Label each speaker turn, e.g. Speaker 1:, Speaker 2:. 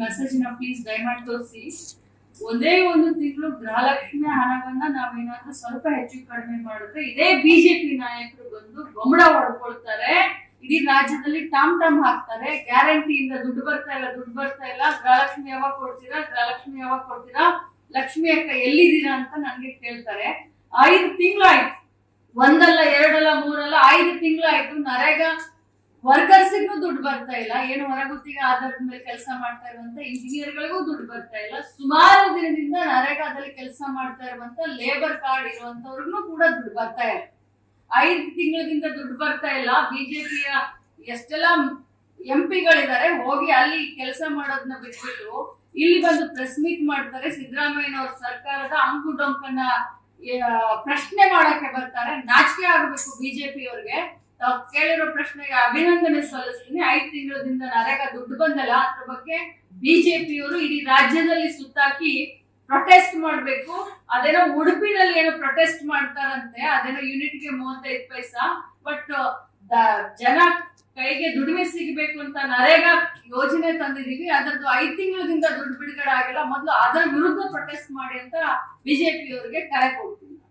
Speaker 1: Message ನ please ದಯಮಾಡಿ ತೋರಿಸಿ. ಒಂದೇ ಒಂದು ತಿಂಗಳು ಗೃಹಲಕ್ಷ್ಮಿ ಹಣವನ್ನ ನಾವೇನಾದ್ರೂ ಸ್ವಲ್ಪ ಹೆಚ್ಚು ಕಡಿಮೆ ಮಾಡಿದ್ರೆ ಇದೇ ಬಿಜೆಪಿ ನಾಯಕರು ಬಂದು ಗೊಮ್ಮಡ ಹೊಡ್ಕೊಳ್ತಾರೆ. ಇಡೀ ರಾಜ್ಯದಲ್ಲಿ ಟಾಮ್ ಹಾಕ್ತಾರೆ. ಗ್ಯಾರಂಟಿಯಿಂದ ದುಡ್ಡು ಬರ್ತಾ ಇಲ್ಲ, ಗೃಹಲಕ್ಷ್ಮಿ ಯಾವಾಗ ಕೊಡ್ತೀರಾ, ಲಕ್ಷ್ಮಿ ಅಕ್ಕ ಎಲ್ಲಿದ್ದೀರಾ ಅಂತ ನನ್ಗೆ ಕೇಳ್ತಾರೆ. 5 ತಿಂಗಳಾಯ್ತು, ಒಂದಲ್ಲ ಎರಡಲ್ಲ ಮೂರಲ್ಲ 5 ತಿಂಗಳಾಯ್ತು. ನರೇಗಾ ವರ್ಕರ್ಸ್ಗೂ ದುಡ್ಡು ಬರ್ತಾ ಇಲ್ಲ. ಏನು ಹೊರಗುತ್ತಿಗೆ ಆಧಾರದ ಮೇಲೆ ಕೆಲಸ ಮಾಡ್ತಾ ಇರುವಂತ ಇಂಜಿನಿಯರ್ಗಳಿಗೂ ದುಡ್ಡು ಬರ್ತಾ ಇಲ್ಲ. ಸುಮಾರು ದಿನದಿಂದ ನರೇಗಾದಲ್ಲಿ ಕೆಲಸ ಮಾಡ್ತಾ ಇರುವಂತ ಲೇಬರ್ ಕಾರ್ಡ್ ಇರುವಂತವ್ರಿಗೂ ಕೂಡ ದುಡ್ಡು ಬರ್ತಾ ಇಲ್ಲ. 5 ತಿಂಗಳಿಂದ ದುಡ್ಡು ಬರ್ತಾ ಇಲ್ಲ. ಬಿಜೆಪಿಯ ಎಷ್ಟೆಲ್ಲ ಎಂಪಿಗಳಿದ್ದಾರೆ, ಹೋಗಿ ಅಲ್ಲಿ ಕೆಲಸ ಮಾಡೋದನ್ನ ಬಿಟ್ಬಿಟ್ಟು ಇಲ್ಲಿ ಬಂದು ಪ್ರೆಸ್ ಮೀಟ್ ಮಾಡ್ತಾರೆ. ಸಿದ್ದರಾಮಯ್ಯನವ್ರ ಸರ್ಕಾರದ ಅಂಕು ಡೊಂಕನ್ನ ಪ್ರಶ್ನೆ ಮಾಡಕ್ಕೆ ಬರ್ತಾರೆ. ನಾಚಿಕೆ ಆಗಬೇಕು ಬಿಜೆಪಿ ಅವ್ರಿಗೆ. ತಾವು ಕೇಳಿರೋ ಪ್ರಶ್ನೆಗೆ ಅಭಿನಂದನೆ ಸಲ್ಲಿಸ್ತೀನಿ. 5 ತಿಂಗಳಿಂದ ನರೇಗಾ ದುಡ್ಡು ಬಂದಲ್ಲ, ಅದ್ರ ಬಗ್ಗೆ ಬಿಜೆಪಿಯವರು ಇಡೀ ರಾಜ್ಯದಲ್ಲಿ ಸುತ್ತಾಕಿ ಪ್ರೊಟೆಸ್ಟ್ ಮಾಡ್ಬೇಕು. ಅದೇನೋ ಉಡುಪಿನಲ್ಲಿ ಏನೋ ಪ್ರೊಟೆಸ್ಟ್ ಮಾಡ್ತಾರಂತೆ, ಅದೇನೋ ಯೂನಿಟ್ಗೆ 35 ಪೈಸಾ. ಬಟ್ ಜನ ಕೈಗೆ ದುಡಿಮೆ ಸಿಗಬೇಕು ಅಂತ ನರೇಗಾ ಯೋಜನೆ ತಂದಿದೀವಿ, ಅದರದ್ದು 5 ತಿಂಗಳಿಂದ ದುಡ್ಡು ಬಿಡುಗಡೆ ಆಗಿಲ್ಲ. ಮೊದಲು ಅದರ ವಿರುದ್ಧ ಪ್ರೊಟೆಸ್ಟ್ ಮಾಡಿ ಅಂತ ಬಿಜೆಪಿ ಅವರಿಗೆ ಕರೆ ಕೊಡ್ತೀವಿ.